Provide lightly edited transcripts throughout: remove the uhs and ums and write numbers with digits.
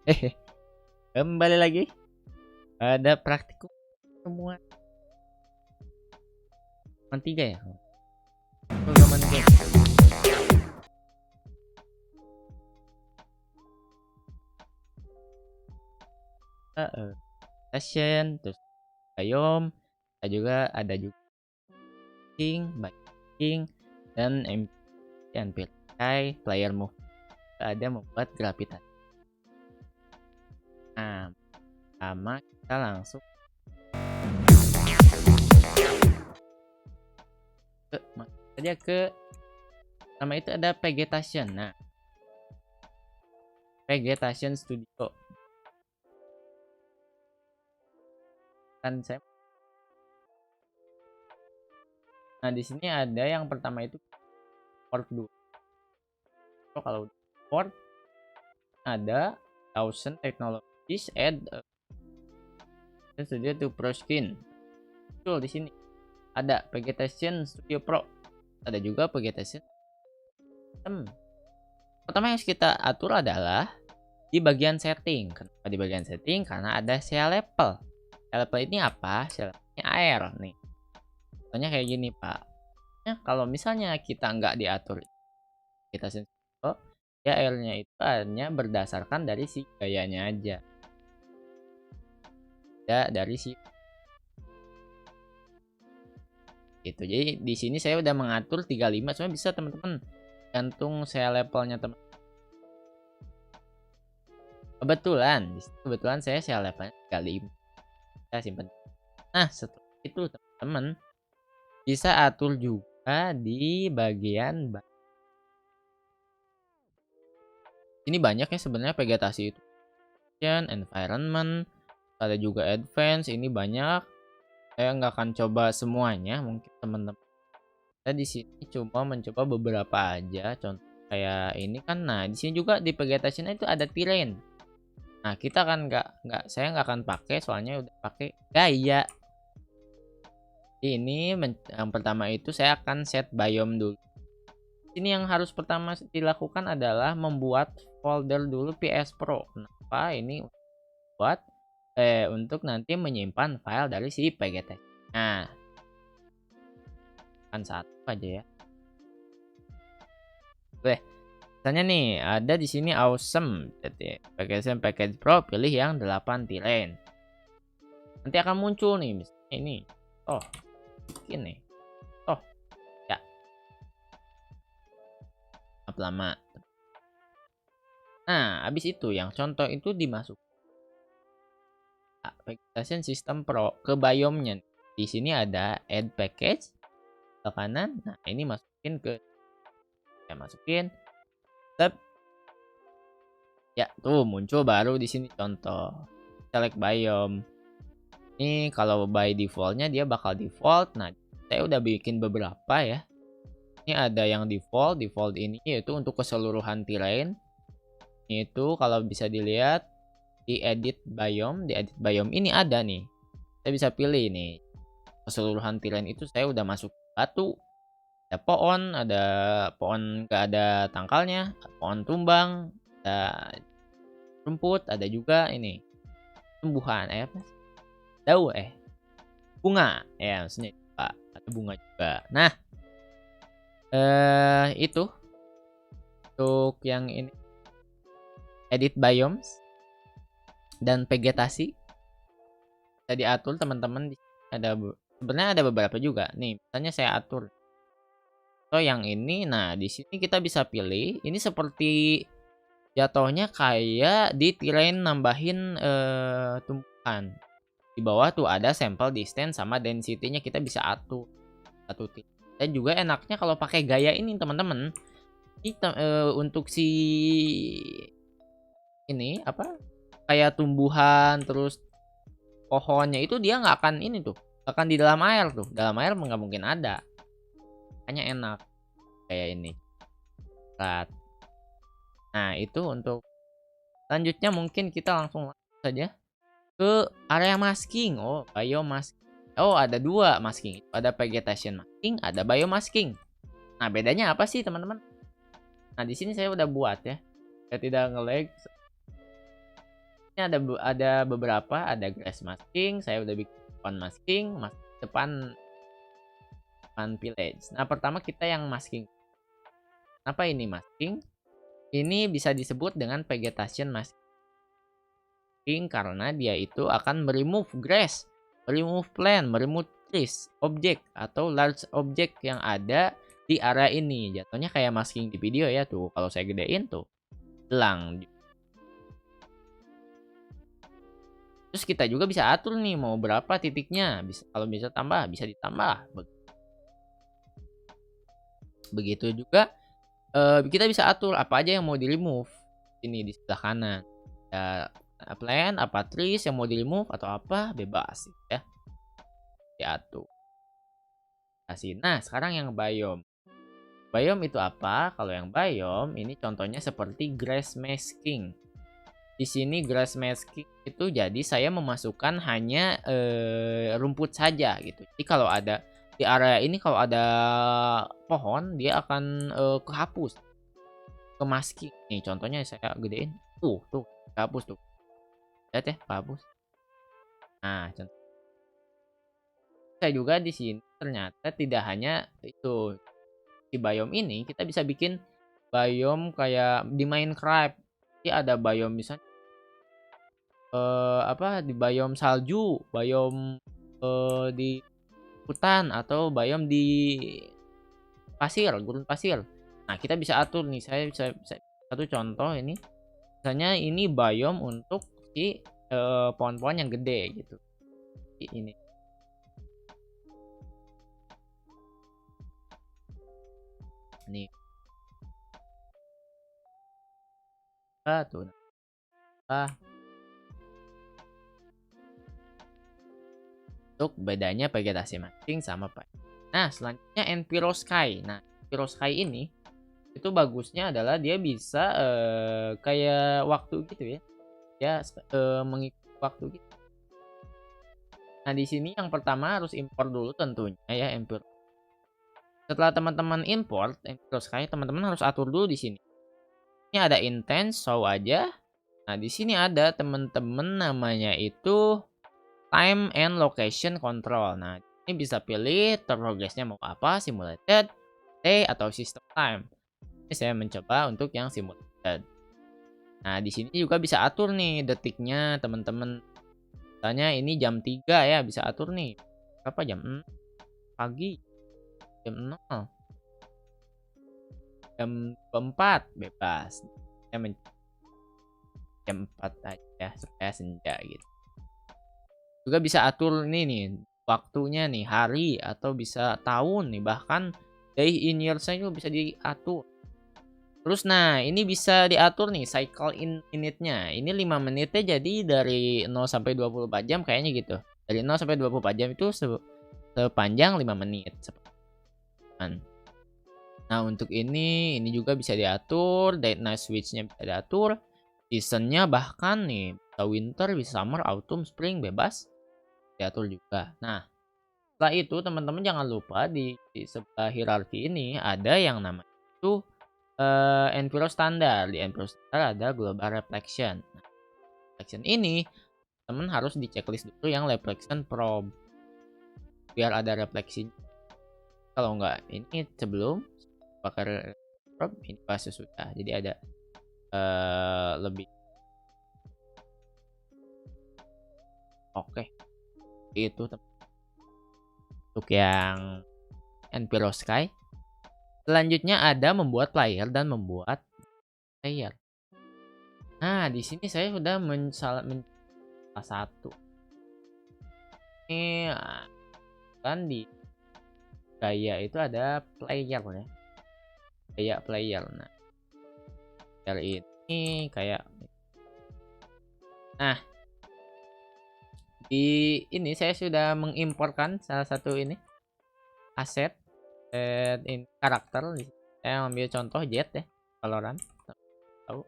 Hehe, kembali lagi ada praktikum semua tiga ya. Programan game. Session, terus biome, kita juga ada juga king, biking, dan MP dan player move. Ada membuat gravitasi. Nah, pertama kita langsung ke nama itu ada vegetation. Nah, vegetation studio kan saya. Nah, di sini ada yang pertama itu port dulu. So, kalau port ada 1000 technologies add studio to pro skin. Betul, di sini ada vegetation studio pro, ada juga vegetation. Pertama yang harus kita atur adalah di bagian setting. Kenapa di bagian setting? Karena ada shell level. Shell level ini apa? Shell level ini air nih. Contohnya kayak gini, Pak. Nah, kalau misalnya kita nggak diatur vegetation studio, ya airnya itu hanya berdasarkan dari si gayanya aja. Ya, dari si itu. Jadi di sini saya udah mengatur 35, sebenarnya bisa teman-teman gantung saya levelnya teman. Kebetulan saya levelnya 35. Saya simpan. Nah, setelah itu teman-teman bisa atur juga di bagian ini banyak ya sebenarnya vegetasi itu. Environment, ada juga advance, ini banyak. Saya nggak akan coba semuanya, mungkin teman-teman. Saya di sini cuma mencoba beberapa aja, contoh kayak ini kan. Nah, di sini juga di vegetation itu ada terrain. Nah, kita kan saya nggak akan pakai, soalnya udah pakai gaya. Ini yang pertama itu saya akan set biome dulu. Ini yang harus pertama dilakukan adalah membuat folder dulu PS Pro. Kenapa? Ini buat untuk nanti menyimpan file dari si PGT. Nah, kan satu aja ya. Oke, misalnya nih ada di sini awesome, jadi package Pro, pilih yang 8 terrain. Nanti akan muncul nih misalnya ini. Oh, ini. Oh, ya. Lama. Nah, habis itu yang contoh itu dimasuk vegetation system pro ke biome-nya. Di sini ada add package ke kanan. Nah, ini masukin ke saya masukin. Step. Ya, tuh muncul baru di sini contoh. Select biome. Ini kalau by defaultnya dia bakal default. Nah, saya udah bikin beberapa ya. Ini ada yang default ini yaitu untuk keseluruhan terrain. Itu kalau bisa dilihat di edit biome ini ada nih. Saya bisa pilih nih. Keseluruhan terrain itu saya udah masuk batu. Ada pohon gak ada tangkalnya, pohon tumbang, ada rumput, ada juga ini tumbuhan apa? Daun bunga. Ya, maksudnya Pak, ada bunga juga. Nah, itu untuk yang ini edit biomes dan vegetasi bisa diatur teman-teman. Sebenarnya ada beberapa juga nih, misalnya saya atur yang ini. Nah, di sini kita bisa pilih ini seperti jatuhnya kayak di terrain nambahin tumbuhan. Di bawah tuh ada sampel distance sama density-nya, kita bisa atur satu titik. Dan juga enaknya kalau pakai gaya ini teman-teman, kita untuk si ini apa kayak tumbuhan terus pohonnya itu dia nggak akan ini tuh, akan di dalam air tuh. Dalam air nggak mungkin ada. Hanya enak kayak ini. Nah, itu untuk selanjutnya mungkin kita langsung saja ke area masking. Oh, biomasking. Oh, ada dua masking. Ada vegetation masking, ada biomasking. Nah, bedanya apa sih, teman-teman? Nah, di sini saya udah buat ya. Saya tidak nge-lag. Ini ada beberapa, ada grass masking, saya udah bikin depan masking, depan village. Nah, pertama kita yang masking. Apa ini masking? Ini bisa disebut dengan vegetation masking karena dia itu akan remove grass, remove plant, remove trees, objek atau large object yang ada di area ini. Jatuhnya kayak masking di video ya tuh. Kalau saya gedein tuh hilang. Terus kita juga bisa atur nih mau berapa titiknya. Kalau bisa tambah, bisa ditambah. Begitu juga kita bisa atur apa aja yang mau di remove. Ini di sebelah kanan. Ya, plant, apa trees yang mau di remove atau apa bebas ya. Diatur. Nah, sekarang yang biome. Biome itu apa? Kalau yang biome ini contohnya seperti grass masking. Di sini grass masking itu jadi saya memasukkan hanya rumput saja gitu. Jadi kalau ada di area ini kalau ada pohon dia akan kehapus, ke masking. Nih contohnya saya gedein. Tuh kehapus tuh. Lihat ya, kehapus. Nah, contoh. Saya juga di sini ternyata tidak hanya itu di biome ini kita bisa bikin biome kayak di Minecraft. Jadi ada biome misalnya di biome salju, biome di hutan atau biome di pasir, gurun pasir. Nah, kita bisa atur nih. Saya bisa satu contoh ini. Misalnya ini biome untuk si pohon-pohon yang gede gitu. Ini. Nih. Tuh. Untuk bedanya vegetasi masking sama Pak. Nah, selanjutnya Envirosky. Nah, Envirosky ini itu bagusnya adalah dia bisa kayak waktu gitu ya. Dia mengikuti waktu gitu. Nah, di sini yang pertama harus import dulu tentunya ya Envirosky. Setelah teman-teman import Envirosky, teman-teman harus atur dulu di sini. Ini ada intense, show aja. Nah, di sini ada teman-teman namanya itu time and location control. Nah, ini bisa pilih progressnya mau apa, simulated, day, atau system time. Ini saya mencoba untuk yang simulated. Nah, di sini juga bisa atur nih detiknya teman-teman. Misalnya ini jam 3 ya, bisa atur nih. Berapa jam? Pagi. Jam 0. Jam 4 bebas. Saya jam 4 aja supaya senja gitu. Juga bisa atur nih waktunya nih, hari atau bisa tahun nih, bahkan day in years juga bisa diatur. Terus nah, ini bisa diatur nih cycle in minute-nya. Ini 5 menitnya jadi dari 0 sampai 24 jam kayaknya gitu. Dari 0 sampai 24 jam itu sepanjang 5 menit. Nah, untuk ini juga bisa diatur, date night switch-nya bisa diatur, season-nya bahkan nih, bisa winter, bisa summer, autumn, spring, bebas diatur juga. Nah, setelah itu teman-teman jangan lupa di sebelah hierarki ini ada yang namanya itu Enviro standar. Di Enviro standar ada global reflection. Nah, reflection ini teman harus di checklist dulu yang reflection probe biar ada refleksi. Kalau enggak ini sebelum pakai probe ini pas sesudah. Jadi ada lebih oke. Itu untuk yang Enviro Sky. Selanjutnya ada membuat player dan membuat player. Nah, di sini saya sudah salah satu. Ini kan di gaya itu ada player ya. Gaya player. Nah, player ini kayak nah, di ini saya sudah mengimporkan salah satu ini aset ini karakter. Saya ambil contoh Jet ya, Valorant. Tahu.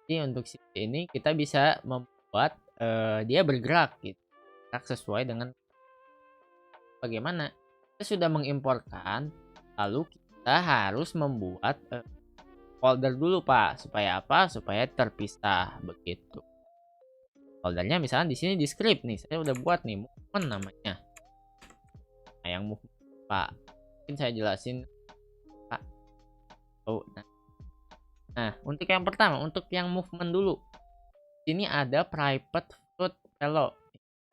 Jadi untuk ini kita bisa membuat dia bergerak gitu. Sesuai dengan bagaimana kita sudah mengimporkan, lalu kita harus membuat folder dulu Pak. Supaya apa? Supaya terpisah begitu. Foldernya misalnya di sini di script nih, saya udah buat nih movement namanya. Nah, yang movement Pak, mungkin saya jelasin Pak. Oh, nah, untuk yang pertama, untuk yang movement dulu. Sini ada private float velo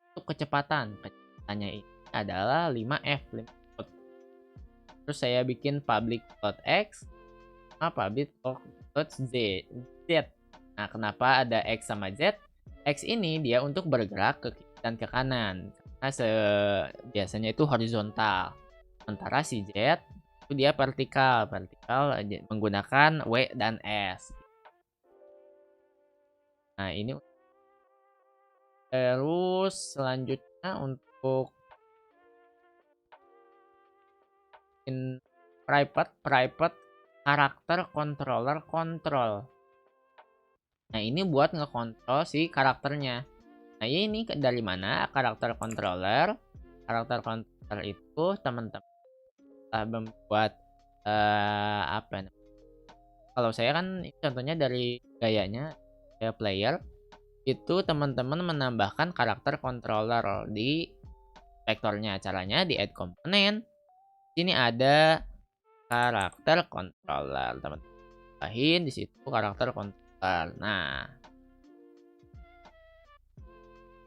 untuk kecepatan. Kecepatannya ini adalah 5F, 5 float. Terus saya bikin public float X sama public float Z. Nah, kenapa ada X sama Z? X ini dia untuk bergerak ke kiri dan ke kanan. Karena biasanya itu horizontal. Sementara si Z itu dia vertikal menggunakan W dan S. Nah, ini terus selanjutnya untuk private karakter controller control. Nah, ini buat ngekontrol si karakternya. Nah, ini dari mana karakter controller? Karakter controller itu teman-teman membuat apa namanya? Kalau saya kan contohnya dari gayanya player itu teman-teman menambahkan karakter controller di vektornya. Caranya di add component. Sini ada karakter controller, teman-teman. Tambahin di situ karakter controller. Nah,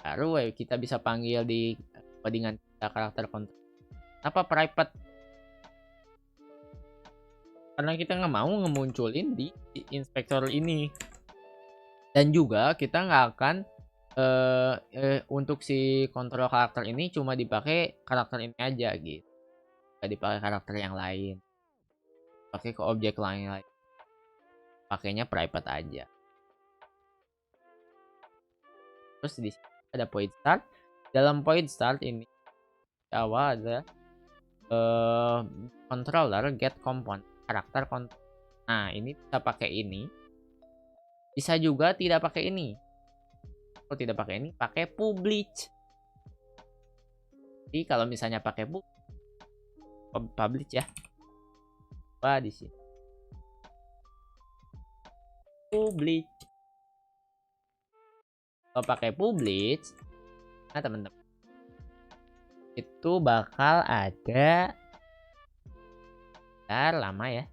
baru kita bisa panggil di codingan kita karakter controller. Apa private? Karena kita nggak mau ngemunculin di inspektor ini. Dan juga kita nggak akan untuk si kontrol karakter ini cuma dipakai karakter ini aja gitu. Nggak dipakai karakter yang lain. Pakai ke objek lain. Pakainya private aja. Terus di sini ada point start. Dalam point start ini awal ada controller get component karakter controller. Nah, ini bisa pakai ini. Bisa juga tidak pakai ini. Kalau tidak pakai ini, pakai publish. Jadi kalau misalnya pakai publish ya. Apa di sini? Publish. Kalau pakai publish, nah teman-teman, itu bakal ada lama ya.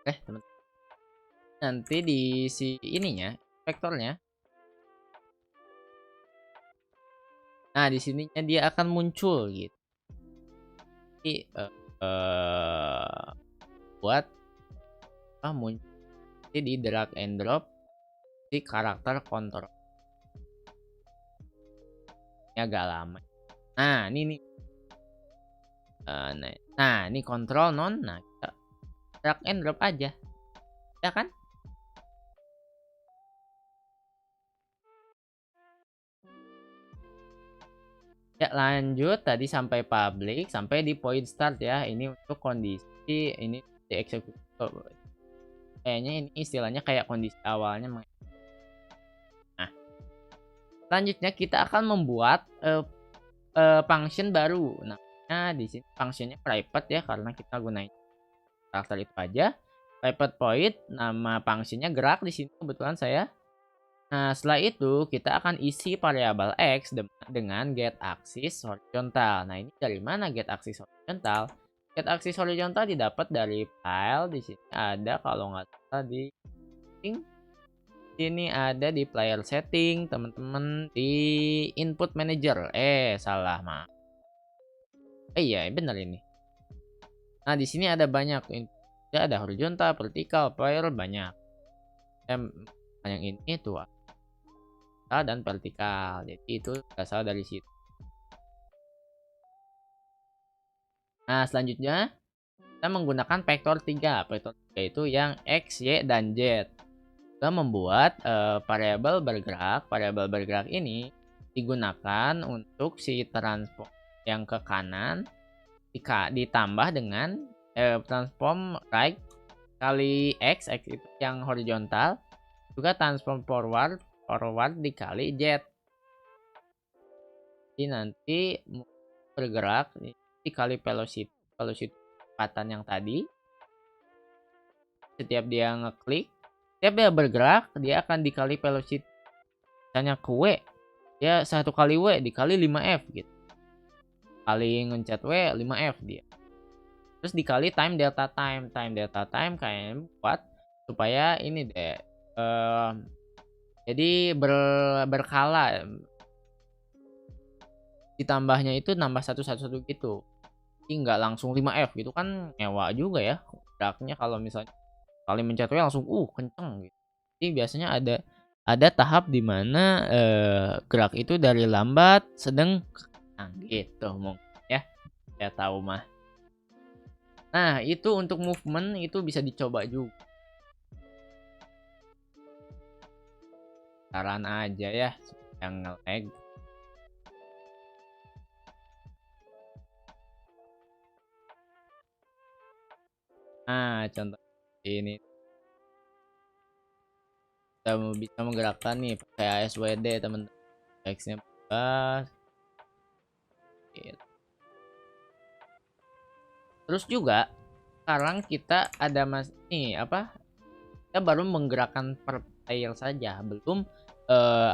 Teman-teman. Nanti di si ininya, vektornya. Nah, di sininya dia akan muncul gitu. Jadi buat muncul di drag and drop si karakter kontrol. Ini agak lama. Nah, ini nih. Nah, ini kontrol non. Nah, kita drag and drop aja. Ya kan? Ya, lanjut tadi sampai public, sampai di point start ya. Ini untuk kondisi ini dieksekusi. Kayaknya ini istilahnya kayak kondisi awalnya. Nah, selanjutnya kita akan membuat function baru. Nah, di sini functionnya private ya, karena kita gunain karakter itu aja. Private void, nama functionnya gerak di sini kebetulan saya. Nah, setelah itu kita akan isi variabel x dengan get axis horizontal. Nah, ini dari mana get axis horizontal? Get axis horizontal didapat dari file. Di sini ada kalau nggak salah di sini ada di player setting, teman-teman, di input manager. Salah, maaf. Iya, benar ini. Nah, di sini ada banyak. Ada horizontal, vertikal, player banyak. Yang ini tuh dan vertikal. Jadi itu berasal dari situ. Nah, selanjutnya kita menggunakan vektor 3. Vektor 3 itu yang X, Y, dan Z. Kita membuat variabel bergerak. Variabel bergerak ini digunakan untuk si transform yang ke kanan ditambah dengan transform right kali x itu yang horizontal, juga transform forward dikali z. Jadi nanti bergerak dikali velocity kecepatan yang tadi. Setiap dia ngeklik, setiap dia bergerak, dia akan dikali velocity. Misalnya ke W, dia 1 kali W dikali 5F gitu. Kali ngencet W 5F dia. Terus dikali time delta time kayaknya buat supaya ini deh jadi berkala. Ditambahnya itu nambah 1 gitu. Jadi nggak langsung 5F gitu kan, nyewa juga ya geraknya kalau misalnya kali mencet W langsung kenceng gitu. Jadi biasanya ada tahap di mana gerak itu dari lambat, sedang, gitu mungkin ya. Saya tahu mah. Nah, itu untuk movement itu bisa dicoba juga. Saran aja ya, yang nge-lag. Nah, contoh ini kita bisa menggerakkan nih pakai ASWD teman-teman. X-nya bebas. Gitu. Terus juga sekarang kita ada kita baru menggerakkan per player saja, belum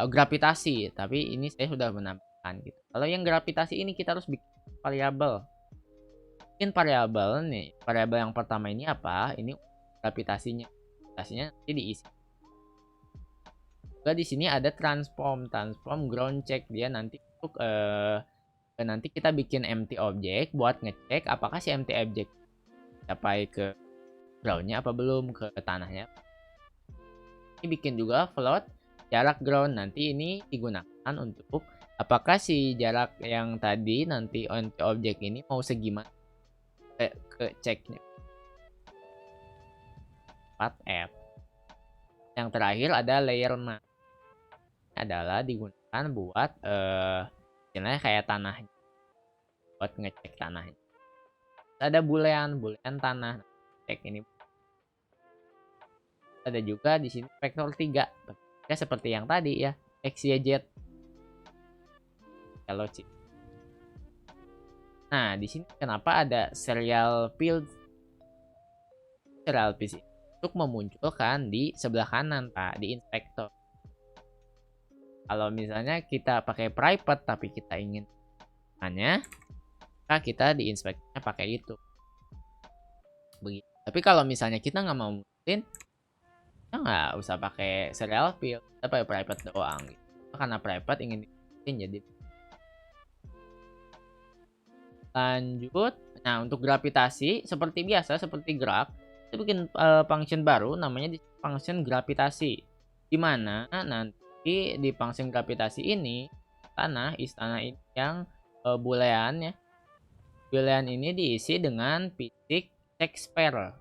gravitasi, tapi ini saya sudah menambahkan gitu. Kalau yang gravitasi ini kita harus bikin variabel. Variabel yang pertama ini apa? Ini gravitasinya. Gravitasinya nanti diisi. Juga di sini ada transform ground check, dia nanti untuk nanti kita bikin empty object buat ngecek apakah si empty object sampai ke groundnya apa belum, ke tanahnya. Ini bikin juga float jarak ground, nanti ini digunakan untuk apakah si jarak yang tadi nanti empty object ini mau segimana ke ceknya. 4F. Yang terakhir ada layer mask, adalah digunakan buat istilahnya kayak tanahnya, buat ngecek tanahnya. Ada boolean tanah, cek ini. Ada juga di sini vektor 3 seperti yang tadi ya, x y z. Kalau nah di sini kenapa ada serial field? Serial field untuk memunculkan di sebelah kanan Pak, di inspector. Kalau misalnya kita pakai private tapi kita ingin hanya, maka kita di inspektornya pakai itu. Begitu. Tapi kalau misalnya kita nggak mau mutin, kita nggak usah pakai serial field, kita pakai private doang gitu. Karena private ingin dimutin jadi. Lanjut. Nah, untuk gravitasi seperti biasa, seperti gerak, kita bikin function baru namanya function gravitasi. Di mana nanti di function gravitasi ini istana ini yang boolean ya. Boolean ini diisi dengan physics expert.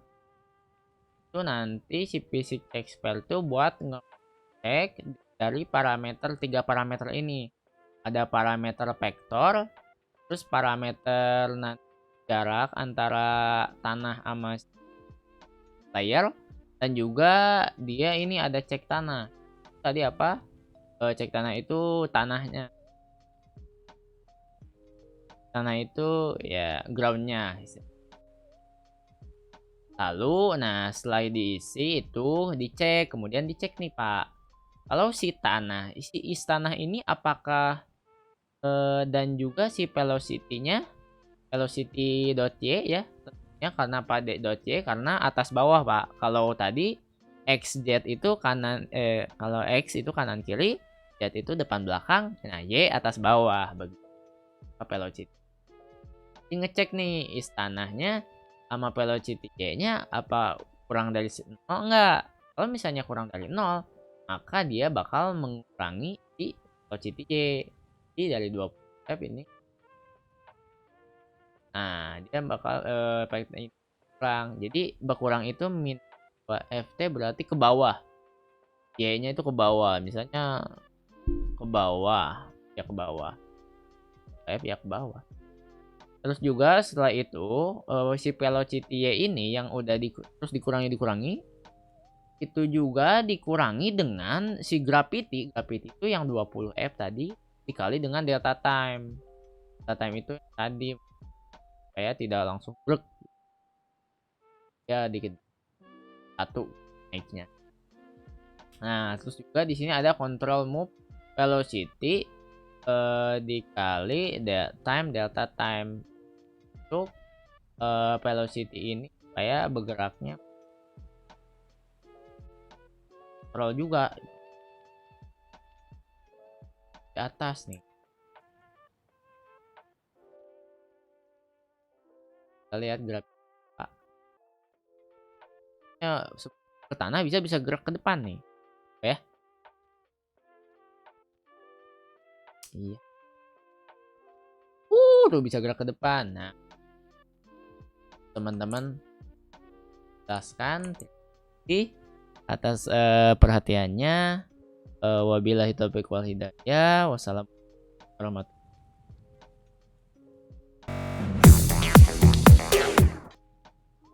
Itu nanti si physics expert itu buat ngecek dari parameter 3 parameter ini. Ada parameter vektor, terus parameter jarak antara tanah sama layer, dan juga dia ini ada cek tanah. Tadi apa? Cek tanah itu tanahnya. Tanah itu ya groundnya. Lalu, nah setelah diisi itu dicek, kemudian dicek nih Pak. Kalau si tanah ini apakah dan juga si velocity-nya velocity.y ya, tentunya karena pada.y karena atas bawah Pak. Kalau tadi xz itu kanan kalau x itu kanan kiri, z itu depan belakang, nah y atas bawah begitu. Velocity. Jadi ngecek nih istanahnya sama velocity y-nya apa kurang dari 0 enggak. Kalau misalnya kurang dari 0, maka dia bakal mengurangi si velocity y. Jadi dari 20 step ini, nah dia bakal kurang. Jadi berkurang itu min ft berarti ke bawah. Y-nya itu ke bawah. Misalnya ke bawah, ya ke bawah. F ya ke bawah. Terus juga setelah itu si velocity Y ini yang udah terus dikurangi itu juga dikurangi dengan si gravity itu yang 20 F tadi dikali dengan delta time. Delta time itu tadi supaya tidak langsung brek ya, dikit satu naiknya. Nah, terus juga di sini ada control move velocity dikali delta time untuk velocity ini supaya bergeraknya kontrol juga di atas nih. Kita lihat grafik ke tanah bisa gerak ke depan nih ya. Iya. Udah bisa gerak ke depan. Nah, teman-teman jelaskan di atas perhatiannya. Wabillahi taufiq wal hidayah. Wassalamualaikum warahmatullahi